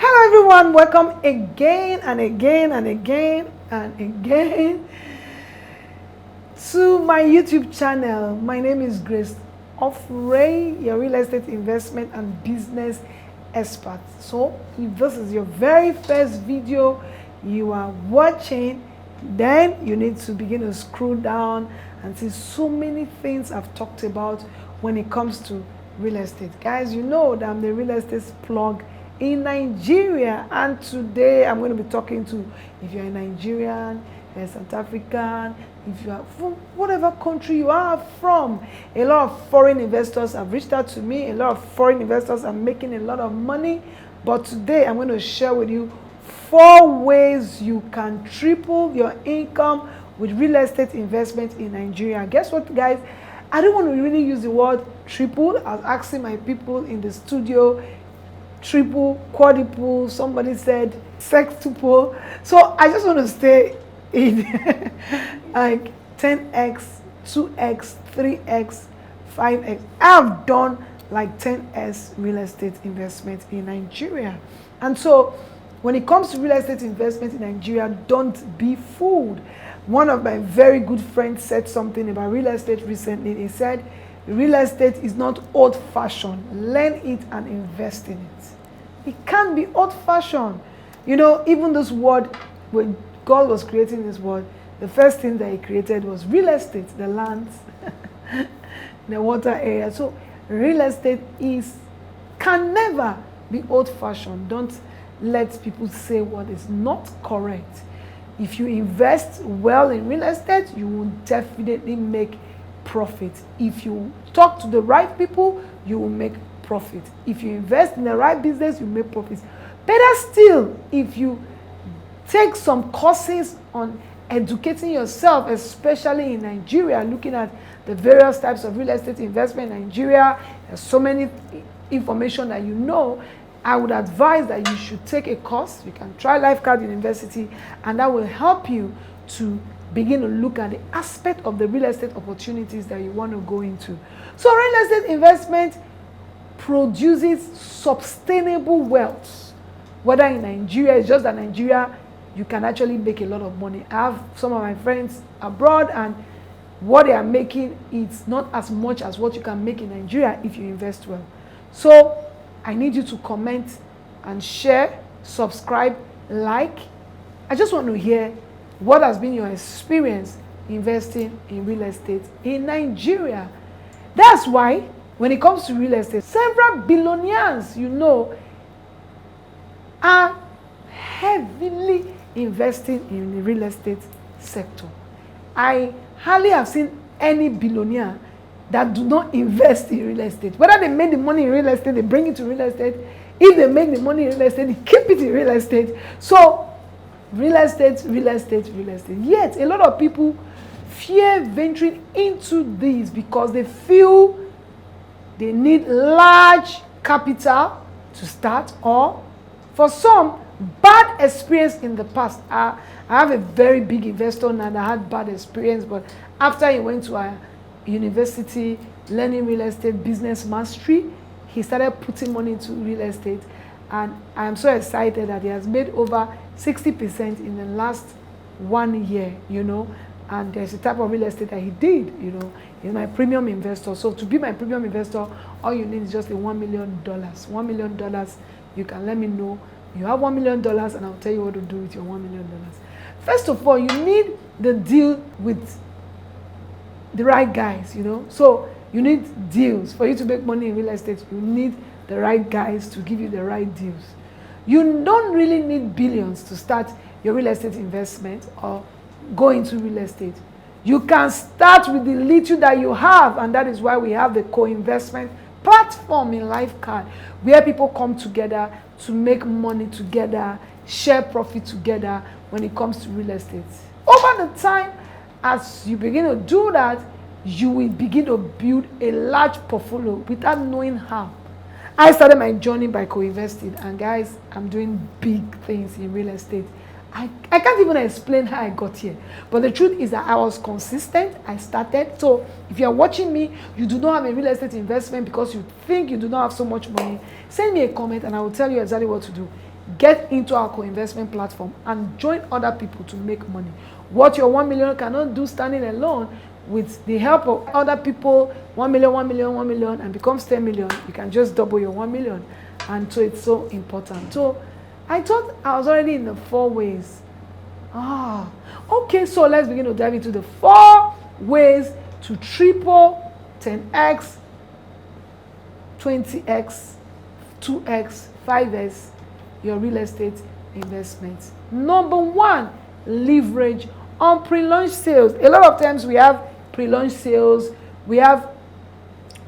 Hello everyone, welcome again and again and again and again to my YouTube channel. My name is Grace of Ray, your real estate investment and business expert. So if this is your very first video you are watching, then you need to begin to scroll down and see so many things I've talked about when it comes to real estate. Guys, you know that I'm the real estate plug in Nigeria, and today I'm going to be talking to, if you're a Nigerian, you're a South African, if you are from whatever country you are from. A lot of foreign investors have reached out to me. A lot of foreign investors are making a lot of money, but today I'm going to share with you 4 ways you can triple your income with real estate investment in Nigeria. Guess what, guys? I don't want to really use the word triple. I was asking my people in the studio, triple, quadruple, somebody said sextuple. So I just want to stay in like 10x, 2x, 3x, 5x. I've done like 10x real estate investment in Nigeria. And so when it comes to real estate investment in Nigeria, don't be fooled. One of my very good friends said something about real estate recently. He said, real estate is not old-fashioned. Learn it and invest in it. It can't be old-fashioned. You know, even this word, when God was creating this word, the first thing that he created was real estate, the lands, the water area. So real estate can never be old-fashioned. Don't let people say what is not correct. If you invest well in real estate, you will definitely make profit. If you talk to the right people, you will make profit. If you invest in the right business, you make profits. Better still, if you take some courses on educating yourself, especially in Nigeria, looking at the various types of real estate investment in Nigeria, there's so many information that you know. I would advise that you should take a course. You can try Lifeguard University, and that will help you to begin to look at the aspect of the real estate opportunities that you want to go into. So real estate investment produces sustainable wealth. Whether in Nigeria, it's just that Nigeria, you can actually make a lot of money. I have some of my friends abroad, and what they are making is not as much as what you can make in Nigeria if you invest well. So I need you to comment and share, subscribe, like. I just want to hear what has been your experience investing in real estate in Nigeria. That's why when it comes to real estate, several billionaires, you know, are heavily investing in the real estate sector. I hardly have seen any billionaire that do not invest in real estate. Whether they make the money in real estate, they bring it to real estate. If they make the money in real estate, they keep it in real estate. So, real estate, real estate, real estate. Yet, a lot of people fear venturing into these because they feel they need large capital to start, or for some, bad experience in the past. I have a very big investor now that had bad experience, but after he went to a university learning real estate business mastery, he started putting money into real estate, and I am so excited that he has made over 60% in the last 1 year, you know. And there's a type of real estate that he did, you know. He's my premium investor. So to be my premium investor, all you need is just a $1 million. $1 million, you can let me know. You have $1 million, and I'll tell you what to do with your $1 million. First of all, you need the deal with the right guys, you know. So you need deals. For you to make money in real estate, you need the right guys to give you the right deals. You don't really need billions to start your real estate investment or go into real estate. You can start with the little that you have, and that is why we have the co-investment platform in Lifecard, where people come together to make money together, share profit together when it comes to real estate. Over the time, as you begin to do that, you will begin to build a large portfolio without knowing how. I started my journey by co-investing, and guys, I'm doing big things in real estate. I can't even explain how I got here. But the truth is that I was consistent. I started. So if you're watching me, you do not have a real estate investment because you think you do not have so much money, send me a comment and I will tell you exactly what to do. get into our co-investment platform and join other people to make money. What your 1 million cannot do standing alone, with the help of other people, 1 million, 1 million, 1 million, and becomes 10 million, you can just double your 1 million. And so it's so important. So I thought I was already in the 4 ways. Okay, so let's begin to dive into the 4 ways to triple, 10x, 20x, 2x, 5x your real estate investments. Number 1, leverage on pre-launch sales. A lot of times we have pre-launch sales, we have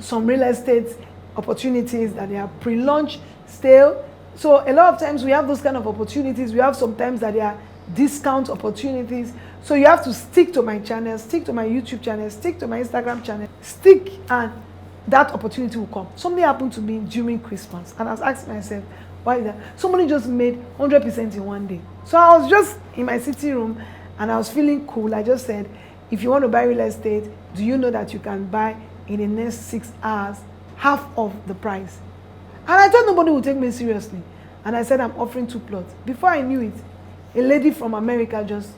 some real estate opportunities that they are pre-launch sale. So a lot of times we have those kind of opportunities. We have sometimes that they are discount opportunities. So you have to stick to my channel, stick to my YouTube channel, stick to my Instagram channel, stick, and that opportunity will come. Something happened to me during Christmas, and I was asking myself, why is that? Somebody just made 100% in one day. So I was just in my sitting room and I was feeling cool. I just said, if you want to buy real estate, do you know that you can buy in the next 6 hours half of the price? And I thought nobody would take me seriously. And I said, I'm offering 2 plots. Before I knew it, a lady from America just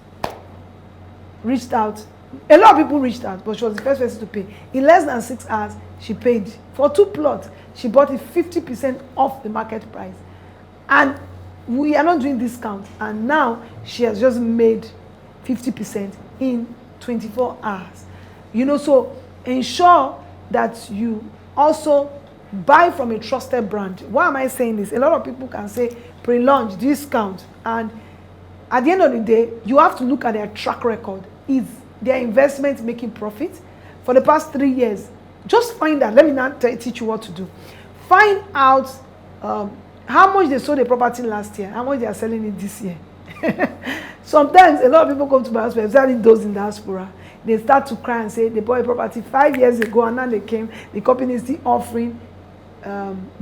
reached out. A lot of people reached out, but she was the first person to pay. In less than 6 hours, she paid. For 2 plots, she bought it 50% off the market price. And we are not doing discount. And now she has just made 50% in 24 hours. You know, so ensure that you also buy from a trusted brand. Why am I saying this? A lot of people can say pre-launch, discount, and at the end of the day, you have to look at their track record. Is their investment making profit? For the past 3 years, just find out. Let me not teach you what to do. Find out how much they sold a property last year, how much they are selling it this year. Sometimes a lot of people come to my house, especially those in diaspora. They start to cry and say they bought a property 5 years ago, and now they came. The company is still offering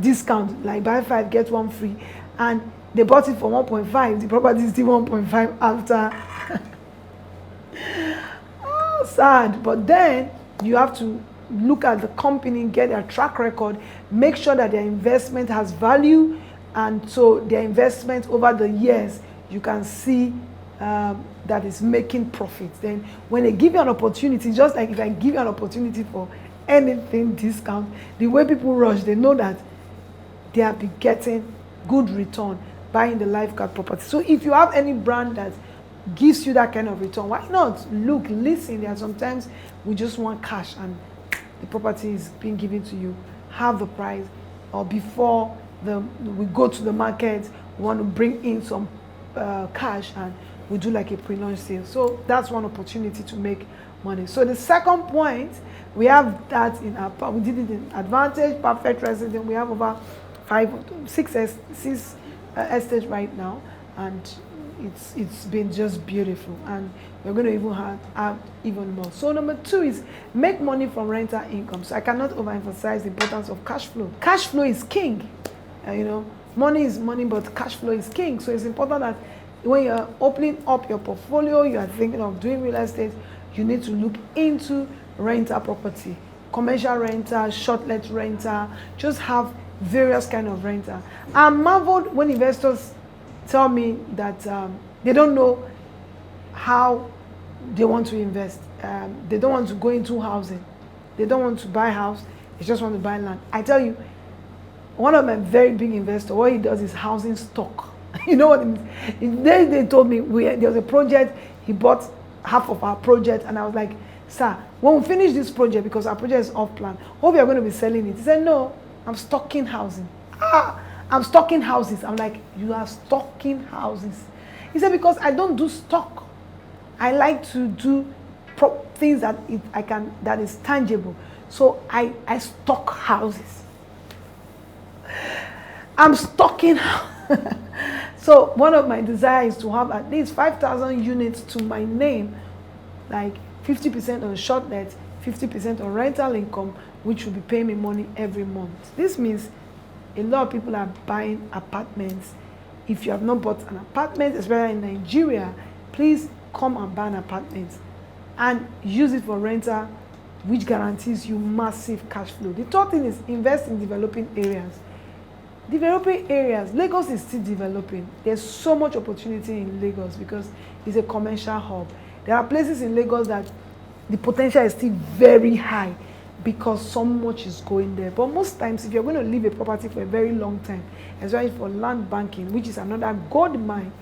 discount, like buy 5 get 1 free, and they bought it for 1.5. The property is still 1.5 after. Oh, sad. But then you have to look at the company, get their track record, make sure that their investment has value, and so their investment over the years you can see that is making profits. Then when they give you an opportunity, just like if I give you an opportunity for anything discount, the way people rush, they know that they have been getting good return buying the lifeguard property. So if you have any brand that gives you that kind of return, why not? Look, listen, there are sometimes we just want cash and the property is being given to you half the price, or before we go to the market, we want to bring in some cash and we do like a pre-launch sale. So that's one opportunity to make money. So the second point, we have that in our, we did it in Advantage, Perfect Resident. We have over 6 estates right now, and it's been just beautiful, and we're going to even have even more. So number 2 is make money from rental income. So I cannot overemphasize the importance of cash flow. Cash flow is king. You know, money is money, but cash flow is king. So it's important that when you're opening up your portfolio, you are thinking of doing real estate, you need to look into rental property, commercial rental, short-let rental, just have various kind of rental. I'm marveled when investors tell me that they don't know how they want to invest. They don't want to go into housing. They don't want to buy a house. They just want to buy land. I tell you, one of my very big investors, what he does is housing stock. You know what it means? They told me there was a project, he bought half of our project, and I was like, sir, when we finish this project, because our project is off plan, hope you're going to be selling it. He said, no, I'm stocking housing. I'm stocking houses. I'm like, you are stocking houses? He said, because I don't do stock. I like to do things that that is tangible. So I stock houses. I'm stocking. So one of my desires is to have at least 5,000 units to my name, like 50% on short let, 50% on rental income, which will be paying me money every month. This means a lot of people are buying apartments. If you have not bought an apartment, especially in Nigeria, please come and buy an apartment and use it for rental, which guarantees you massive cash flow. The third thing is invest in developing areas. Developing areas. Lagos is still developing. There's so much opportunity in Lagos because it's a commercial hub. There are places in Lagos that the potential is still very high because so much is going there. But most times, if you're going to leave a property for a very long time, especially for land banking, which is another gold mine,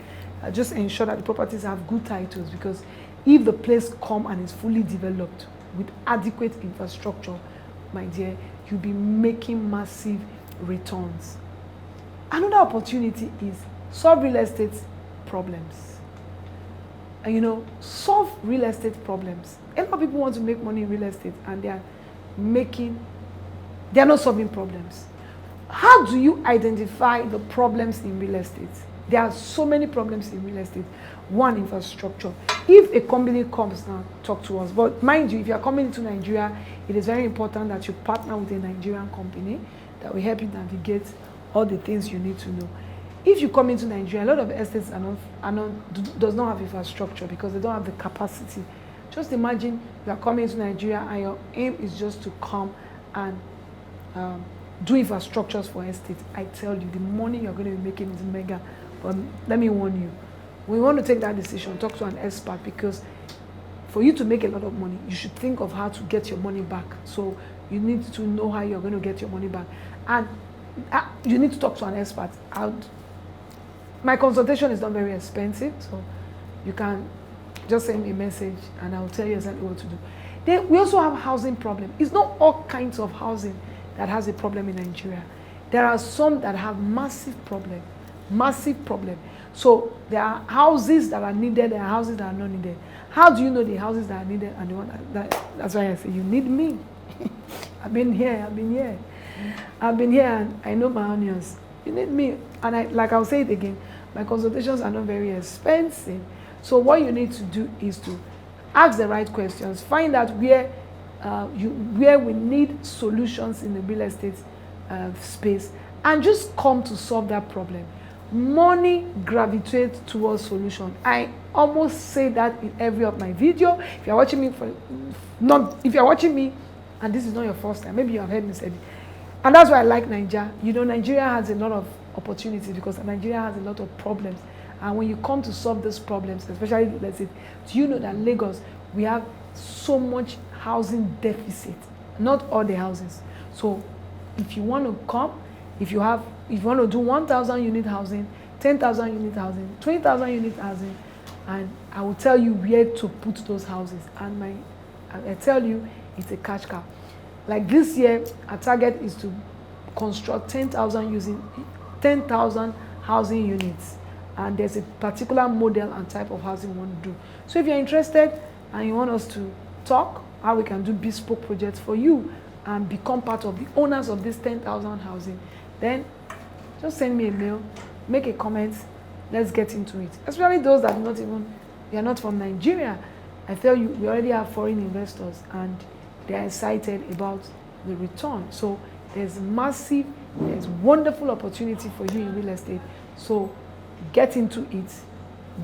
just ensure that the properties have good titles, because if the place come and is fully developed with adequate infrastructure, my dear, you'll be making massive returns. Another opportunity is solve real estate problems. And solve real estate problems. A lot of people want to make money in real estate and they are not solving problems. How do you identify the problems in real estate? There are so many problems in real estate. One, infrastructure. If a company comes now, talk to us. But mind you, if you are coming into Nigeria, it is very important that you partner with a Nigerian company that will help you navigate all the things you need to know. If you come into Nigeria, a lot of estates does not have infrastructure because they don't have the capacity. Just imagine you are coming into Nigeria and your aim is just to come and do infrastructures for estates. I tell you, the money you're going to be making is mega. But let me warn you, when you want to take that decision, talk to an expert, because for you to make a lot of money, you should think of how to get your money back. So you need to know how you're going to get your money back. And you need to talk to an expert. My consultation is not very expensive, so you can just send me a message and I'll tell you exactly what to do. Then we also have housing problem. It's not all kinds of housing that has a problem in Nigeria. There are some that have massive problem. So there are houses that are needed, there are houses that are not needed. How do you know the houses that are needed and the one that's why I say you need me. I've been here and I know my onions. You need me. And I'll say it again, my consultations are not very expensive. So what you need to do is to ask the right questions, find out where we need solutions in the real estate space, and just come to solve that problem. Money gravitates towards solution. I almost say that in every of my video. If you're watching me and this is not your first time, maybe you have heard me say it. And that's why I like Nigeria. Nigeria has a lot of opportunities because Nigeria has a lot of problems. And when you come to solve those problems, especially, let's say, do you know that Lagos, we have so much housing deficit? Not all the houses. So if you want to come, if you want to do 1,000 unit housing, 10,000 unit housing, 20,000 unit housing, and I will tell you where to put those houses. And I tell you, it's a cash cow. Like this year, our target is to construct 10,000 housing units. And there's a particular model and type of housing we want to do. So if you're interested and you want us to talk, how we can do bespoke projects for you and become part of the owners of this 10,000 housing, then just send me a mail, make a comment, let's get into it. Especially those that they are not from Nigeria. I tell you, we already have foreign investors and they are excited about the return. So there's wonderful opportunity for you in real estate. So get into it,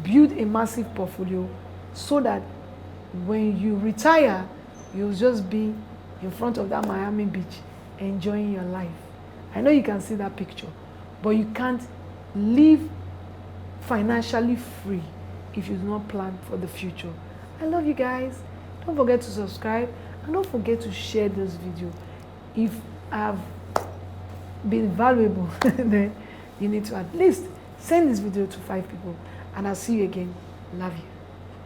build a massive portfolio so that when you retire, you'll just be in front of that Miami beach enjoying your life. I know you can see that picture, but you can't live financially free if you do not plan for the future. I love you guys. Don't forget to subscribe and don't forget to share this video. If I have been valuable, then you need to at least send this video to 5 people, and I'll see you again. Love you.